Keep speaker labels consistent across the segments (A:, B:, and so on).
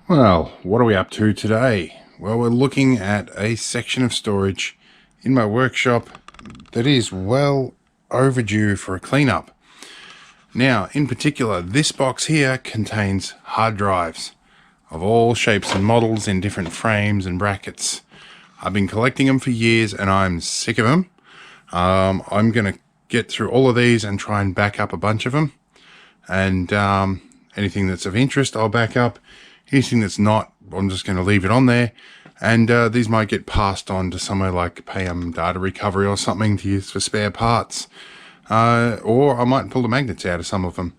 A: Well, what are we up to today? Well, we're looking at a section of storage in my workshop that is well overdue for a cleanup. Now, in particular, this box here contains hard drives of all shapes and models in different frames and brackets. I've been collecting them for years and I'm sick of them. I'm going to get through all of these and try and back up a bunch of them. And anything that's of interest, I'll back up. Anything that's not, I'm just going to leave it on there. And these might get passed on to somewhere like PM Data Recovery or something to use for spare parts. Or I might pull the magnets out of some of them.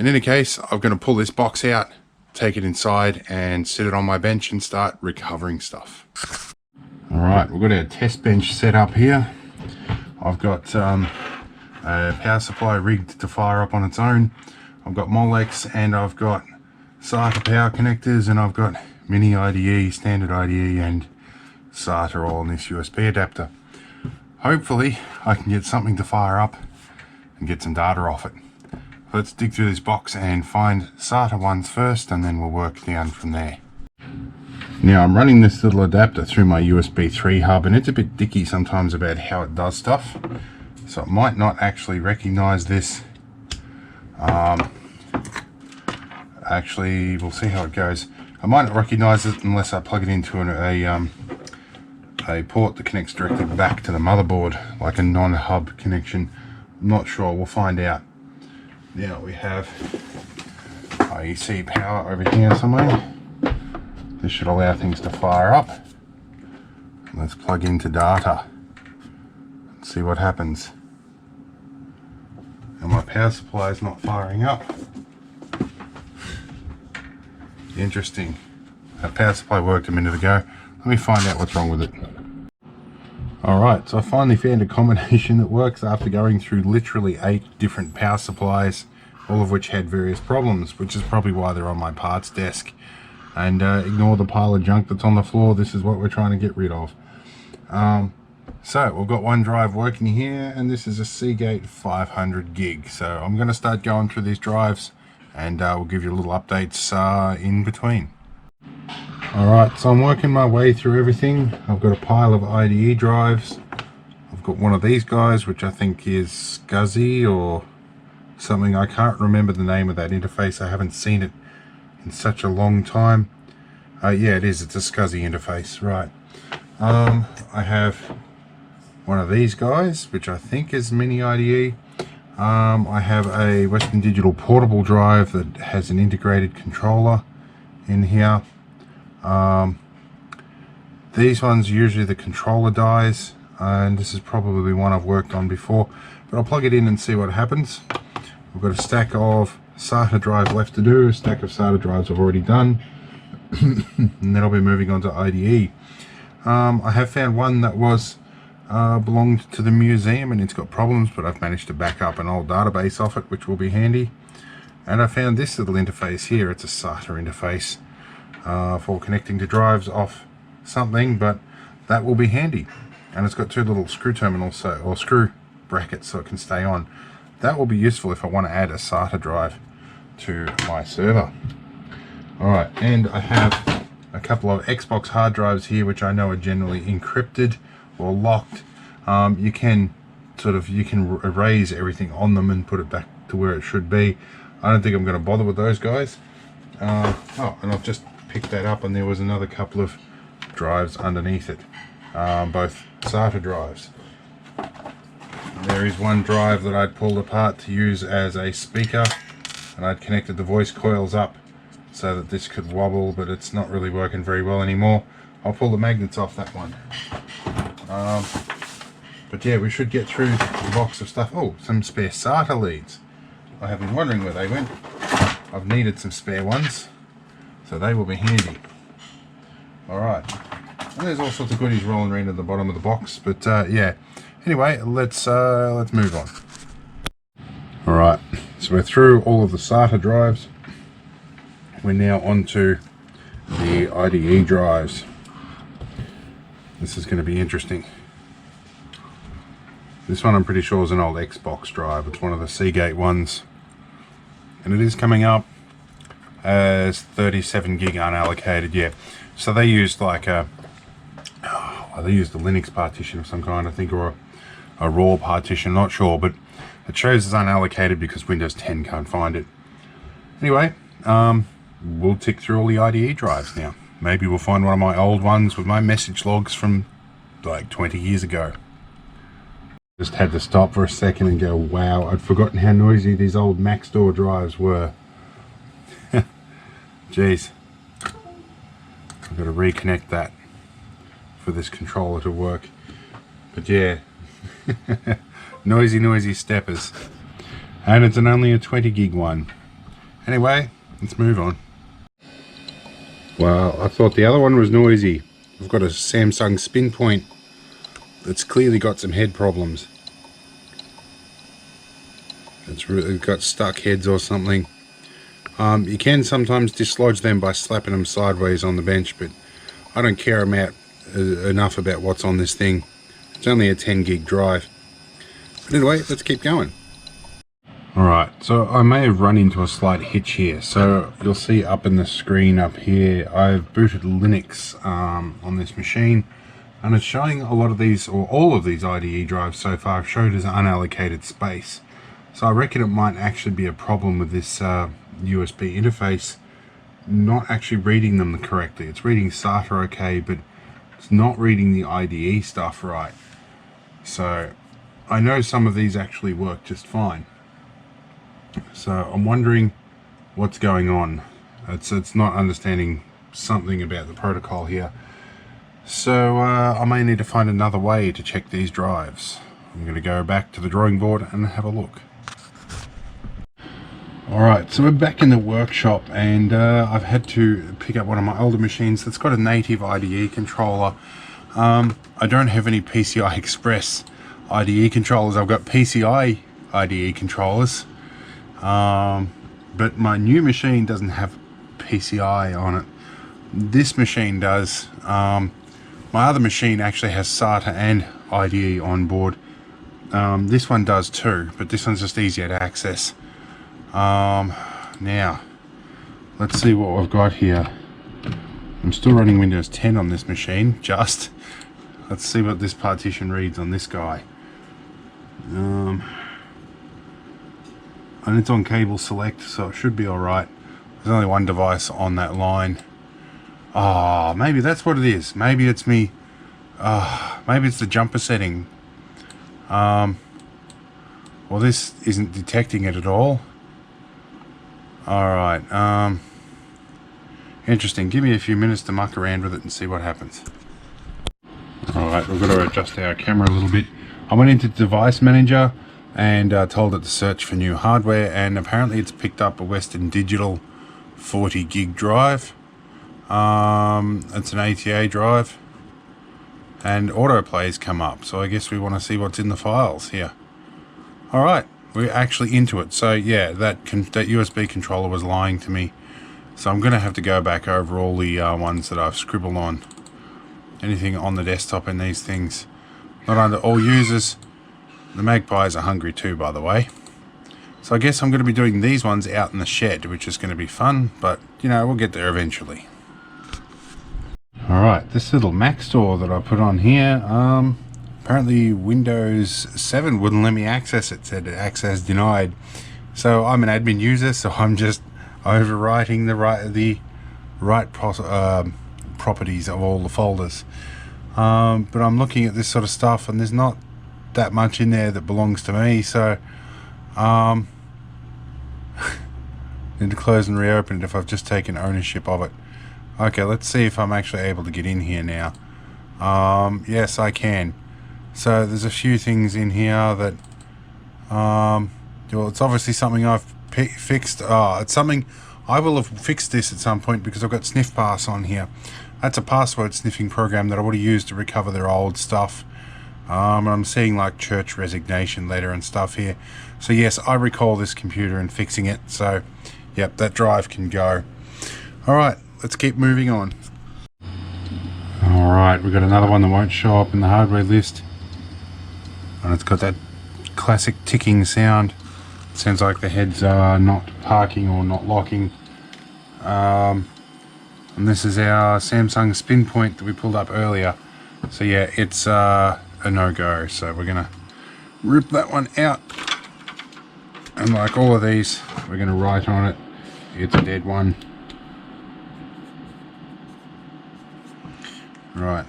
A: In any case, I'm going to pull this box out, take it inside and sit it on my bench and start recovering stuff. Alright, we've got our test bench set up here. I've got a power supply rigged to fire up on its own. I've got Molex and I've got SATA power connectors, and I've got mini IDE, standard IDE and SATA all in this USB adapter. Hopefully I can get something to fire up and get some data off it. Let's dig through this box and find SATA ones first, and then we'll work down from there. Now I'm running this little adapter through my USB 3 hub, and it's a bit dicky sometimes about how it does stuff, so it might not actually recognize this. Actually, we'll see how it goes. I might not recognize it unless I plug it into a port that connects directly back to the motherboard, like a non-hub connection. I'm not sure, we'll find out. Now we have IEC power over here somewhere. This should allow things to fire up. Let's plug into data and see what happens. And my power supply is not firing up. Interesting. That power supply worked a minute ago. Let me find out what's wrong with it. Alright, so I finally found a combination that works after going through literally 8 different power supplies, all of which had various problems, which is probably why they're on my parts desk. And ignore the pile of junk that's on the floor. This is what we're trying to get rid of. So we've got one drive working here, and this is a Seagate 500 gig. So I'm going to start going through these drives, and we'll give you little updates in between. Alright, so I'm working my way through everything. I've got a pile of IDE drives. I've got one of these guys, which I think is SCSI or something. I can't remember the name of that interface. I haven't seen it in such a long time. Yeah, it is. It's a SCSI interface, right. I have one of these guys, which I think is mini IDE. I have a Western Digital portable drive that has an integrated controller in here. These ones, usually the controller dies, and this is probably one I've worked on before, but I'll plug it in and see what happens. We've got a stack of SATA drives left to do, a stack of SATA drives I've already done, and then I'll be moving on to IDE. I have found one that was belonged to the museum and it's got problems, but I've managed to back up an old database off it, which will be handy. And I found this little interface here. It's a SATA interface for connecting to drives off something, but that will be handy. And it's got 2 little screw terminals, or screw brackets, so it can stay on. That will be useful if I want to add a SATA drive to my server. Alright, and I have a couple of Xbox hard drives here, which I know are generally encrypted or locked. You can erase everything on them and put it back to where it should be. I don't think I'm going to bother with those guys. Oh, and I've just picked that up, and there was another couple of drives underneath it, both SATA drives. There is one drive that I'd pulled apart to use as a speaker, and I'd connected the voice coils up so that this could wobble, but it's not really working very well anymore. I'll pull the magnets off that one. But yeah, we should get through the box of stuff. Oh, some spare SATA leads. I have been wondering where they went. I've needed some spare ones, so they will be handy. Alright, and there's all sorts of goodies rolling around at the bottom of the box, but yeah. Anyway, let's move on. Alright, so we're through all of the SATA drives. We're now onto the IDE drives. This is going to be interesting. This one I'm pretty sure is an old Xbox drive. It's one of the Seagate ones. And it is coming up as 37 gig unallocated. Yeah, so they used like they used a Linux partition of some kind, I think, or a raw partition, not sure, but it shows as unallocated because Windows 10 can't find it. Anyway, we'll tick through all the IDE drives now. Maybe we'll find one of my old ones with my message logs from like 20 years ago. Just had to stop for a second and go, wow, I'd forgotten how noisy these old Maxtor drives were. Jeez. I've got to reconnect that for this controller to work. But yeah, noisy steppers. And it's only a 20 gig one. Anyway, let's move on. Well, I thought the other one was noisy. I've got a Samsung Spin Point that's clearly got some head problems. It's really got stuck heads or something. You can sometimes dislodge them by slapping them sideways on the bench, but I don't care enough about what's on this thing. It's only a 10 gig drive. But anyway, let's keep going. Alright, so I may have run into a slight hitch here. So you'll see up in the screen up here, I've booted Linux on this machine, and it's showing a lot of these, or all of these IDE drives so far have showed as unallocated space. So I reckon it might actually be a problem with this USB interface not actually reading them correctly. It's reading SATA okay, but it's not reading the IDE stuff right. So I know some of these actually work just fine. So I'm wondering what's going on. It's not understanding something about the protocol here. So I may need to find another way to check these drives. I'm going to go back to the drawing board and have a look. Alright, so we're back in the workshop, and I've had to pick up one of my older machines that's got a native IDE controller. I don't have any PCI Express IDE controllers. I've got PCI IDE controllers. But my new machine doesn't have PCI on it. This machine does. My other machine actually has SATA and IDE on board. This one does too, but this one's just easier to access. Now, let's see what we've got here. I'm still running Windows 10 on this machine, just. Let's see what this partition reads on this guy. And it's on cable select, so it should be alright. There's only one device on that line. Ah, maybe that's what it is. Maybe it's me. Maybe it's the jumper setting. Well, this isn't detecting it at all. Alright, interesting. Give me a few minutes to muck around with it and see what happens. Alright, we've got to adjust our camera a little bit. I went into Device Manager and told it to search for new hardware, and apparently it's picked up a Western Digital 40 gig drive. It's an ATA drive, and autoplay's come up, so I guess we want to see what's in the files here. Alright, we're actually into it. So yeah, that USB controller was lying to me, so I'm going to have to go back over all the ones that I've scribbled on. Anything on the desktop in these things. Not under all users. The magpies are hungry too, by the way. So I guess I'm going to be doing these ones out in the shed, which is going to be fun, but you know, we'll get there eventually. Alright, this little Mac store that I put on here, apparently Windows 7 wouldn't let me access it. It said access denied. So I'm an admin user, so I'm just overwriting the right properties of all the folders. But I'm looking at this sort of stuff, and there's not that much in there that belongs to me, so need to close and reopen it if I've just taken ownership of it. Okay, let's see if I'm actually able to get in here now. Yes, I can. So there's a few things in here that well, it's obviously something I've fixed. It's something I will have fixed this at some point, because I've got Sniff Pass on here. That's a password sniffing program that I would have used to recover their old stuff. And I'm seeing like church resignation letter and stuff here. So yes, I recall this computer and fixing it. So yep, that drive can go. Alright, let's keep moving on. Alright, we've got another one that won't show up in the hardware list. And it's got that classic ticking sound. It sounds like the heads are not parking or not locking. And this is our Samsung spin point that we pulled up earlier. So yeah, it's a no-go. So we're gonna rip that one out. And like all of these, we're gonna write on it, it's a dead one. Right.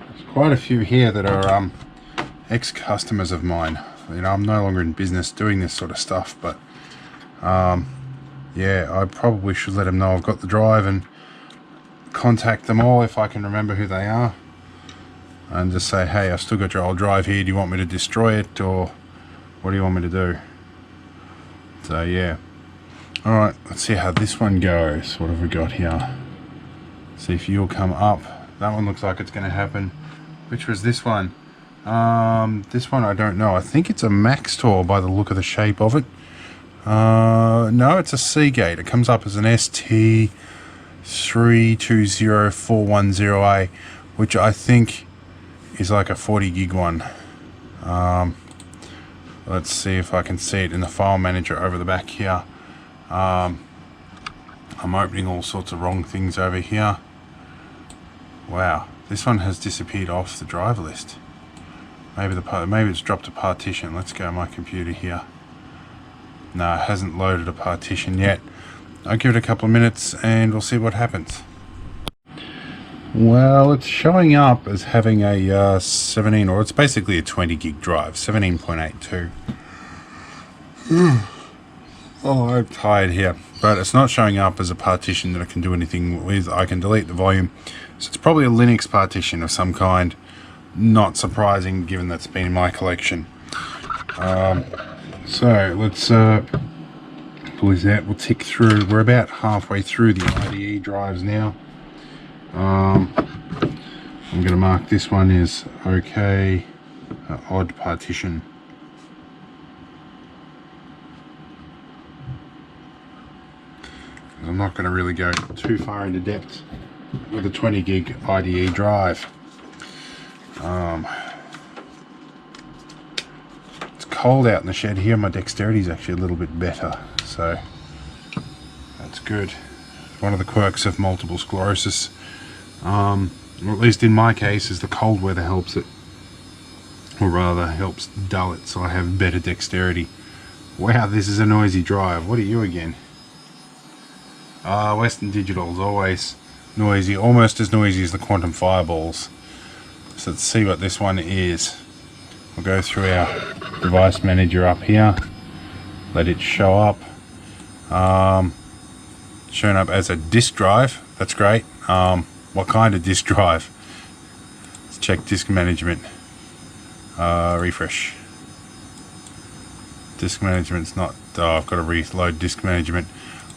A: There's quite a few here that are ex-customers of mine. You know, I'm no longer in business doing this sort of stuff, but yeah, I probably should let them know I've got the drive and contact them all if I can remember who they are, and just say, hey, I've still got your old drive here, do you want me to destroy it, or what do you want me to do? So yeah. Alright, let's see how this one goes. What have we got here? See if you'll come up. That one looks like it's going to happen. Which was this one? This one I don't know. I think it's a Max Tour by the look of the shape of it. No, it's a Seagate. It comes up as an ST320410A, which I think is like a 40 gig one. Let's see if I can see it in the file manager over the back here. I'm opening all sorts of wrong things over here. Wow, this one has disappeared off the drive list. Maybe it's dropped a partition. Let's go my computer here. No, it hasn't loaded a partition yet. I'll give it a couple of minutes and we'll see what happens. Well, it's showing up as having a 17, or it's basically a 20 gig drive, 17.82. Oh, I'm tired here. But it's not showing up as a partition that I can do anything with. I can delete the volume. So it's probably a Linux partition of some kind. Not surprising given that's been in my collection. So let's pull this out. We'll tick through. We're about halfway through the IDE drives now. I'm going to mark this one as okay, odd partition. I'm not going to really go too far into depth with a 20 gig IDE drive. It's cold out in the shed here. My dexterity is actually a little bit better, so that's good. One of the quirks of multiple sclerosis, or at least in my case, is the cold weather helps it, or rather helps dull it, so I have better dexterity. Wow, this is a noisy drive. What are you again? Western Digital is always noisy, almost as noisy as the Quantum Fireballs. So let's see what this one is. We'll go through our device manager up here, let it show up. Shown up as a disk drive. That's great. What kind of disk drive? Let's check disk management. Refresh. Disk management's not. Oh, I've got to reload disk management.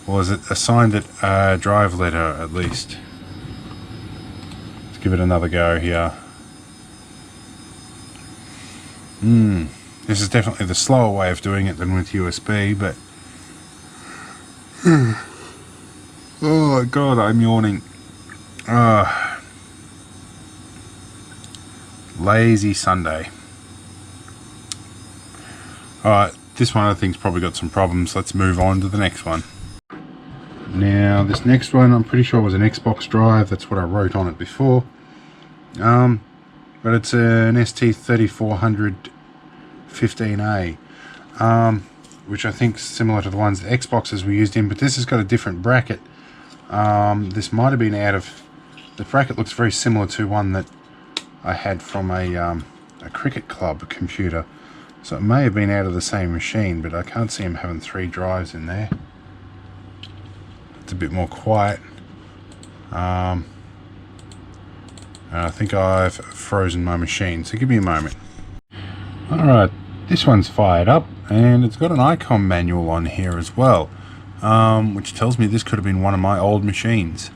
A: Or is it assigned it a drive letter at least? Let's give it another go here. This is definitely the slower way of doing it than with USB, but oh god, I'm yawning. Lazy Sunday. Alright, this one I think's probably got some problems. Let's move on to the next one. Now this next one I'm pretty sure was an Xbox drive. That's what I wrote on it before. But it's an ST3415A, which I think is similar to the ones that Xboxes were used in, but this has got a different bracket. This might have been out of... The bracket looks very similar to one that I had from a cricket club computer. So it may have been out of the same machine, but I can't see them having 3 drives in there. It's a bit more quiet. And I think I've frozen my machine, so give me a moment. Alright, this one's fired up, and it's got an icon manual on here as well, which tells me this could have been one of my old machines.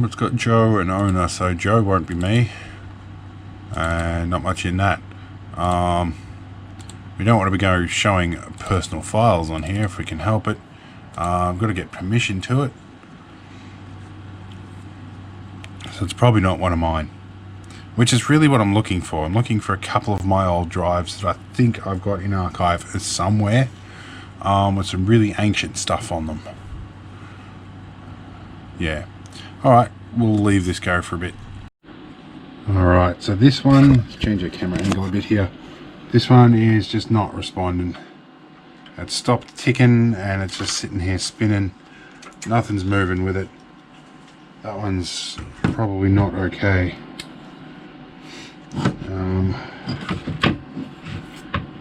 A: It's got Joe and owner, so Joe won't be me, and not much in that. We don't want to be showing personal files on here if we can help it. I've got to get permission to it, so it's probably not one of mine. which is really what I'm looking for. I'm looking for a couple of my old drives that I think I've got in archive somewhere, with some really ancient stuff on them. Yeah. Alright, we'll leave this go for a bit. Alright, so this one, let's change the camera angle a bit here. This one is just not responding. It stopped ticking and it's just sitting here spinning. Nothing's moving with it. That one's probably not okay.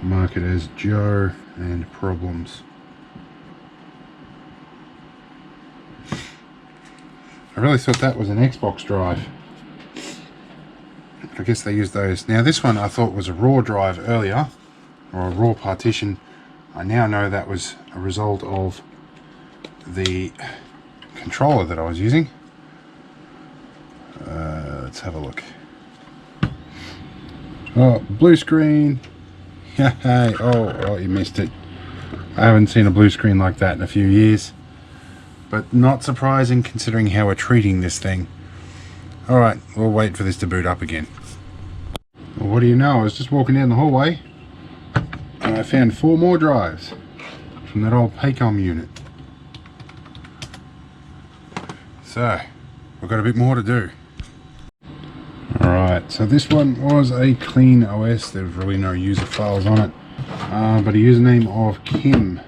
A: Mark it as Joe and problems. I really thought that was an Xbox drive. I guess they use those. Now this one I thought was a raw drive earlier, or a raw partition. I now know that was a result of the controller that I was using. Let's have a look. Oh, blue screen. Oh, you missed it. I haven't seen a blue screen like that in a few years. But not surprising considering how we're treating this thing. Alright, we'll wait for this to boot up again. Well, what do you know, I was just walking down the hallway and I found 4 more drives from that old Paycom unit. So, we've got a bit more to do. Alright, so this one was a clean OS. There's really no user files on it, but a username of Kim.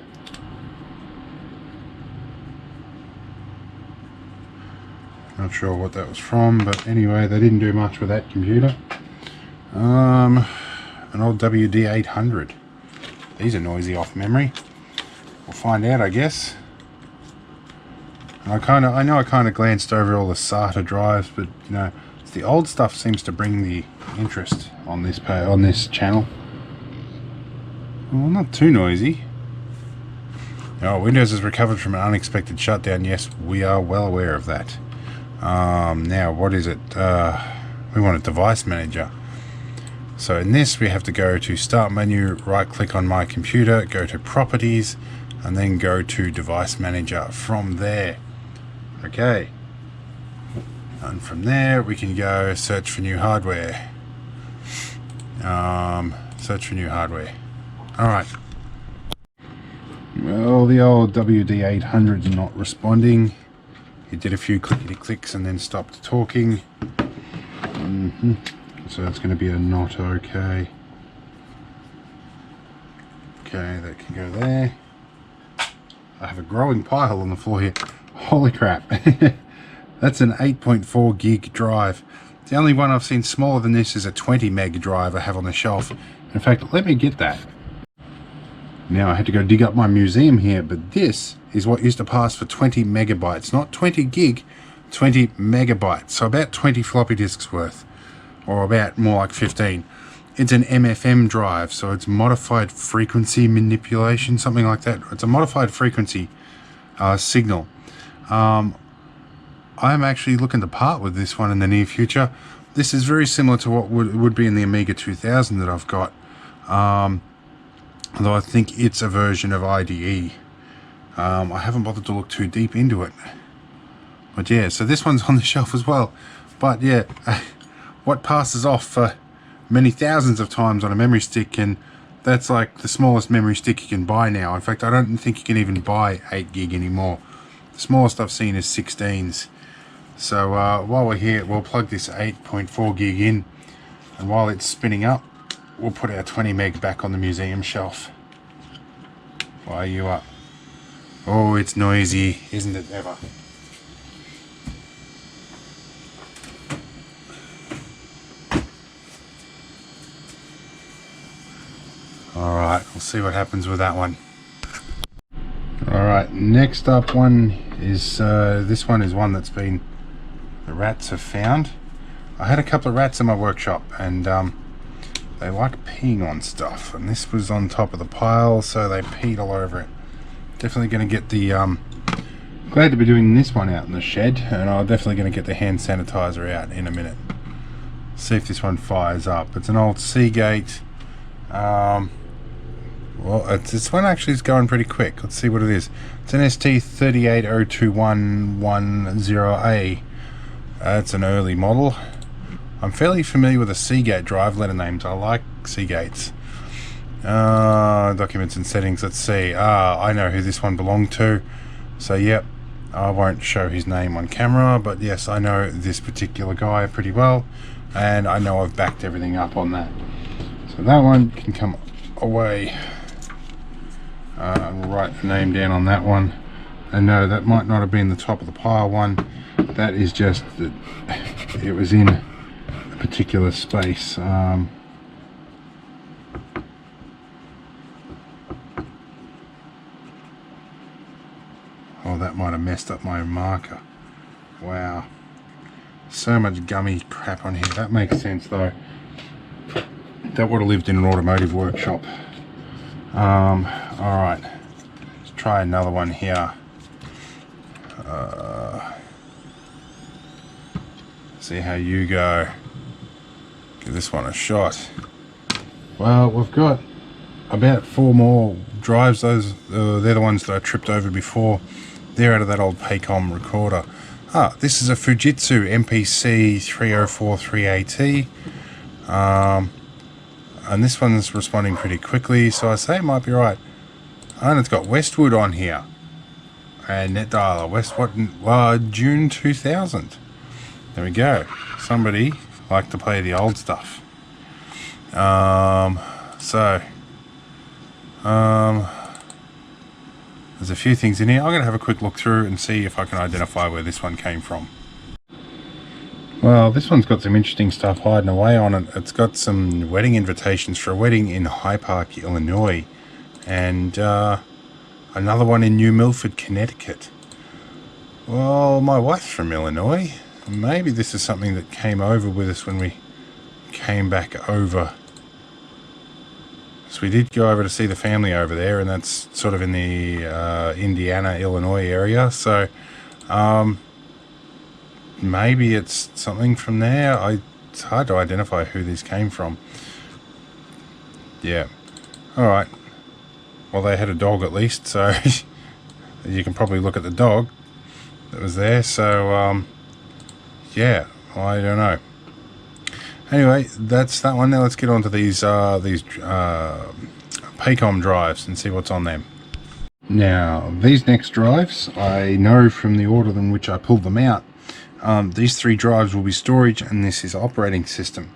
A: Not sure what that was from, but anyway, they didn't do much with that computer. An old WD-800. These are noisy off memory. We'll find out, I guess. I know I kind of glanced over all the SATA drives, but you know, it's the old stuff seems to bring the interest on this channel. Well, not too noisy. Oh, Windows has recovered from an unexpected shutdown. Yes, we are well aware of that. Now, what is it? We want a device manager. So in this, we have to go to Start menu, right click on my computer, go to Properties, and then go to Device Manager from there. Okay. And from there, we can go search for new hardware. Search for new hardware. Alright. Well, the old WD-800's not responding. It did a few clickety clicks and then stopped talking. So that's going to be a not okay. Okay, that can go there. I have a growing pile on the floor here. Holy crap. That's an 8.4 gig drive. The only one I've seen smaller than this is a 20 meg drive I have on the shelf. In fact, let me get that. Now I had to go dig up my museum here, but this is what used to pass for 20 megabytes. Not 20 gig, 20 megabytes. So about 20 floppy disks worth. Or about more like 15. It's an MFM drive, so it's modified frequency manipulation, something like that. It's a modified frequency signal. I'm actually looking to part with this one in the near future. This is very similar to what would be in the Amiga 2000 that I've got. Although I think it's a version of IDE. I haven't bothered to look too deep into it. But yeah, so this one's on the shelf as well. But yeah, what passes off for many thousands of times on a memory stick, and that's like the smallest memory stick you can buy now. In fact, I don't think you can even buy 8 gig anymore. The smallest I've seen is 16s. So while we're here, we'll plug this 8.4 gig in, and while it's spinning up, we'll put our 20 meg back on the museum shelf. Why are you up? Oh, it's noisy, isn't it ever? Alright, we'll see what happens with that one. Alright, next up one is, this one is one that's been, the rats have found. I had a couple of rats in my workshop, and they like peeing on stuff, and this was on top of the pile, so they peed all over it. Definitely going to get the, glad to be doing this one out in the shed, and I'm definitely going to get the hand sanitizer out in a minute. See if this one fires up. It's an old Seagate. Well, this one actually is going pretty quick. Let's see what it is. It's an ST3802110A. It's an early model. I'm fairly familiar with the Seagate drive letter names. I like Seagates. Documents and settings. Let's see. I know who this one belonged to. So yep, I won't show his name on camera, but yes, I know this particular guy pretty well, and I know I've backed everything up on that. So that one can come away. We'll write the name down on that one. And no, that might not have been the top of the pile one. That is just that it was in a particular space. Oh, that might have messed up my marker. Wow. So much gummy crap on here. That makes sense though. That would have lived in an automotive workshop. Alright. Let's try another one here. See how you go. Give this one a shot. Well, we've got about 4 more drives. Those they're the ones that I tripped over before. They're out of that old Paycom recorder. This is a Fujitsu MPC 3043AT. And this one's responding pretty quickly, so I say it might be right. And it's got Westwood on here. And net dialer, June 2000. There we go. Somebody liked to play the old stuff. There's a few things in here. I'm going to have a quick look through and see if I can identify where this one came from. Well, this one's got some interesting stuff hiding away on it. It's got some wedding invitations for a wedding in High Park, Illinois. And another one in New Milford, Connecticut. Well, my wife's from Illinois. Maybe this is something that came over with us when we came back over. So we did go over to see the family over there, and that's sort of in the Indiana, Illinois area. So maybe it's something from there. It's hard to identify who these came from. Yeah. Alright. Well, they had a dog at least, so you can probably look at the dog that was there. So yeah, I don't know. Anyway, that's that one. Now let's get on to these Paycom drives and see what's on them. Now, these next drives, I know from the order in which I pulled them out, these 3 drives will be storage and this is operating system.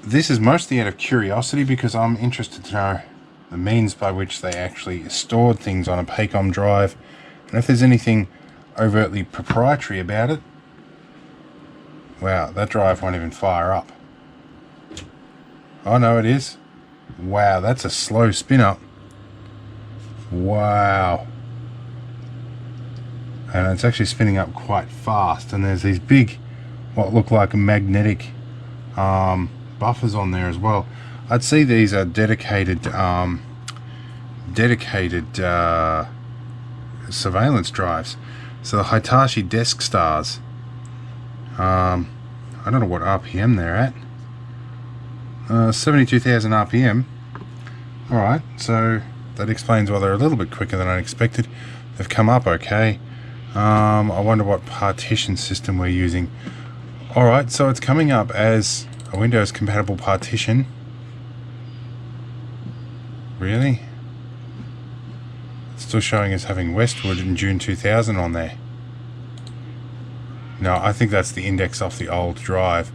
A: This is mostly out of curiosity because I'm interested to know the means by which they actually stored things on a Paycom drive, and if there's anything overtly proprietary about it. Wow, that drive won't even fire up. Oh no, it is. Wow, that's a slow spin up. Wow. And it's actually spinning up quite fast, and there's these big, what look like magnetic buffers on there as well. I'd say these are dedicated surveillance drives. So the Hitachi Desk Stars. I don't know what RPM they're at. 72,000 RPM. Alright, so that explains why they're a little bit quicker than I expected. They've come up okay. I wonder what partition system we're using. Alright, so it's coming up as a Windows compatible partition. Really? It's still showing as having Westwood in June 2000 on there. No, I think that's the index off the old drive.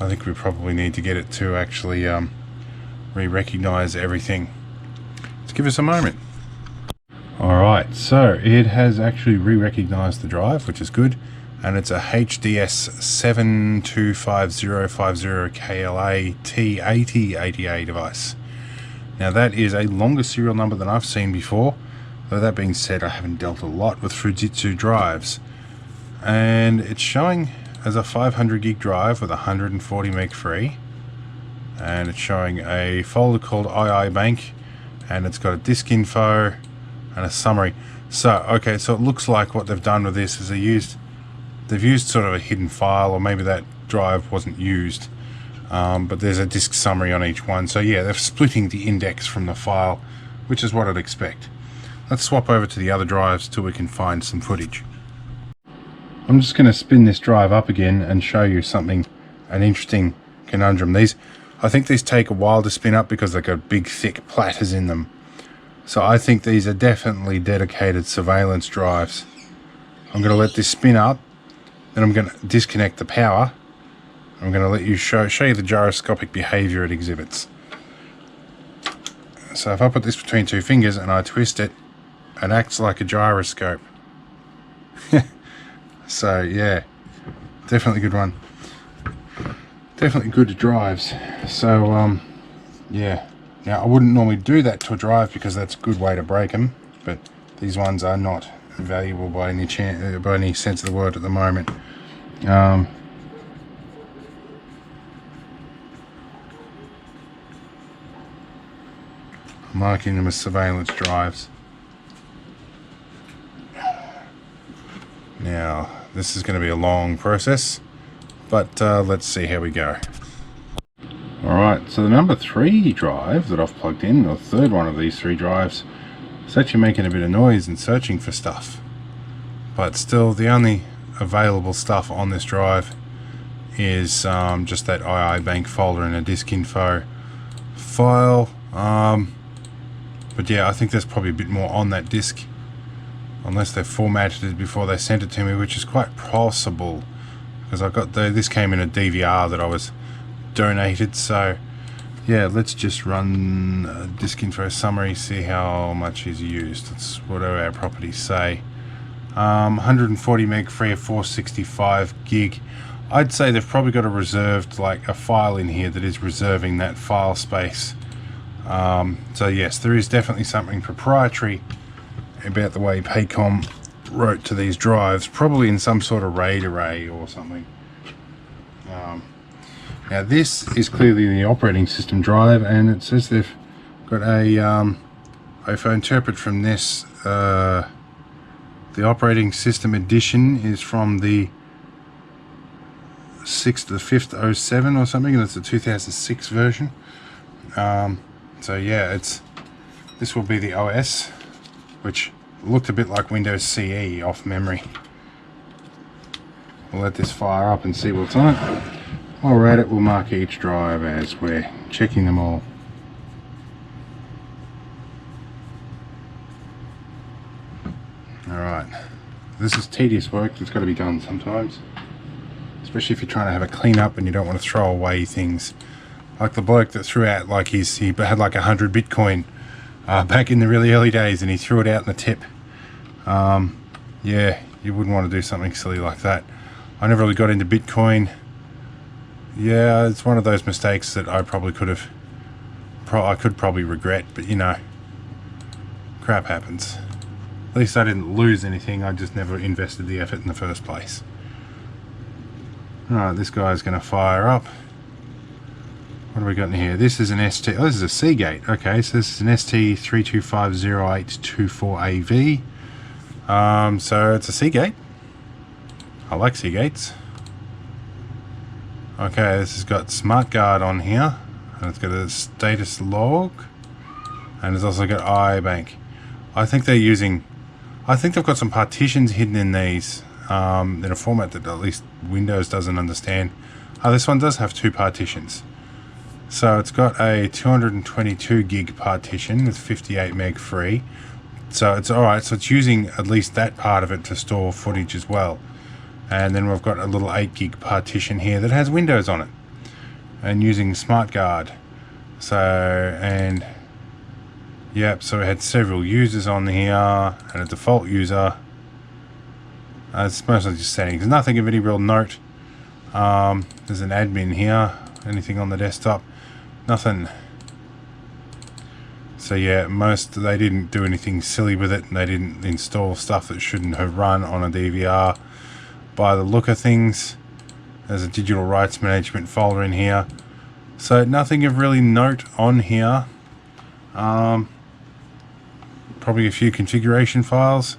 A: I think we probably need to get it to actually re-recognize everything. Let's give us a moment. Alright, so it has actually re-recognized the drive, which is good. And it's a HDS 725050KLA T8080A device. Now that is a longer serial number than I've seen before. Though that being said, I haven't dealt a lot with Fujitsu drives. And it's showing as a 500 gig drive with 140 meg free. And it's showing a folder called II Bank. And it's got a disk info and a summary. So, okay, so it looks like what they've done with this is they've used sort of a hidden file, or maybe that drive wasn't used. But there's a disk summary on each one. So yeah, they're splitting the index from the file, which is what I'd expect. Let's swap over to the other drives till we can find some footage. I'm just going to spin this drive up again and show you something an interesting conundrum. These, I think these take a while to spin up because they've got big thick platters in them. So I think these are definitely dedicated surveillance drives. I'm going to let this spin up, then I'm going to disconnect the power. I'm going to let you show you the gyroscopic behavior it exhibits. So if I put this between two fingers and I twist it, it acts like a gyroscope. So yeah, definitely good one. Definitely good drives. So yeah. Now I wouldn't normally do that to a drive because that's a good way to break them, but these ones are not valuable by any sense of the word at the moment. I'm marking them as surveillance drives. Now this is going to be a long process, but let's see how we go. Alright, so the number 3 drive that I've plugged in, or the third one of these 3 drives, is actually making a bit of noise and searching for stuff. But still, the only available stuff on this drive is just that iibank folder and a disk info file. But yeah, I think there's probably a bit more on that disk, unless they formatted it before they sent it to me, which is quite possible, because I got this came in a DVR that I was donated. So yeah, let's just run a disk info summary, see how much is used. That's what our properties say. 140 meg free of 465 gig. I'd say they've probably got a reserved, like a file in here that is reserving that file space. So yes, there is definitely something proprietary about the way Paycom wrote to these drives, probably in some sort of RAID array or something. Now this is clearly the operating system drive, and it says they've got a, if I interpret from this, the operating system edition is from the 6th to the 5th 07 or something, and it's a 2006 version. So yeah, this will be the OS, which looked a bit like Windows CE off memory. We'll let this fire up and see what's on it. While we're at it, we'll mark each drive as we're checking them all. Alright, this is tedious work that's got to be done sometimes, especially if you're trying to have a clean up and you don't want to throw away things. Like the bloke that threw out, like he had like 100 Bitcoin back in the really early days, and he threw it out in the tip. Yeah, you wouldn't want to do something silly like that. I never really got into Bitcoin. Yeah, it's one of those mistakes that I probably could have, I could probably regret, but you know, crap happens. At least I didn't lose anything, I just never invested the effort in the first place. Alright, this guy's going to fire up. What have we got in here? This is an ST, oh, this is a Seagate. Okay, so this is an ST3250824AV. So it's a Seagate. I like Seagates. Okay, this has got SmartGuard on here, and it's got a status log, and it's also got iibank. I think they've got some partitions hidden in these, in a format that at least Windows doesn't understand. Oh, this one does have 2 partitions. So it's got a 222 gig partition with 58 meg free. So it's alright, so it's using at least that part of it to store footage as well. And then we've got a little 8 gig partition here that has Windows on it, and using SmartGuard. So, and yep, so we had several users on here and a default user. It's mostly just settings, nothing of any real note. There's an admin here, anything on the desktop, nothing. So yeah, they didn't do anything silly with it, and they didn't install stuff that shouldn't have run on a DVR. By the look of things, there's a digital rights management folder in here. So nothing of really note on here. Probably a few configuration files.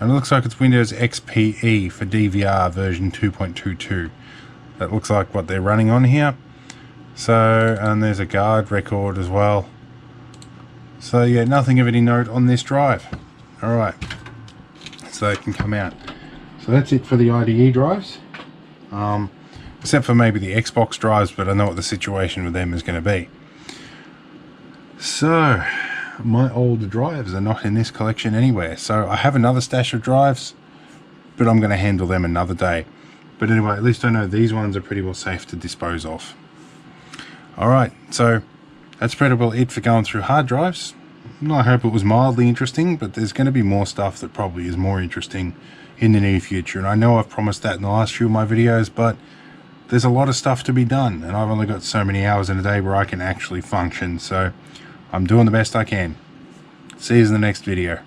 A: And it looks like it's Windows XPE for DVR version 2.22. That looks like what they're running on here. So, and there's a guard record as well. So yeah, nothing of any note on this drive. Alright, so it can come out. So that's it for the IDE drives. except for maybe the Xbox drives, but I know what the situation with them is going to be. So my old drives are not in this collection anywhere, so I have another stash of drives, but I'm going to handle them another day. But anyway, at least I know these ones are pretty well safe to dispose of. Alright, so that's pretty well it for going through hard drives. I hope it was mildly interesting, but there's going to be more stuff that probably is more interesting in the near future. And I know I've promised that in the last few of my videos, but there's a lot of stuff to be done, and I've only got so many hours in a day where I can actually function, so I'm doing the best I can. See you in the next video.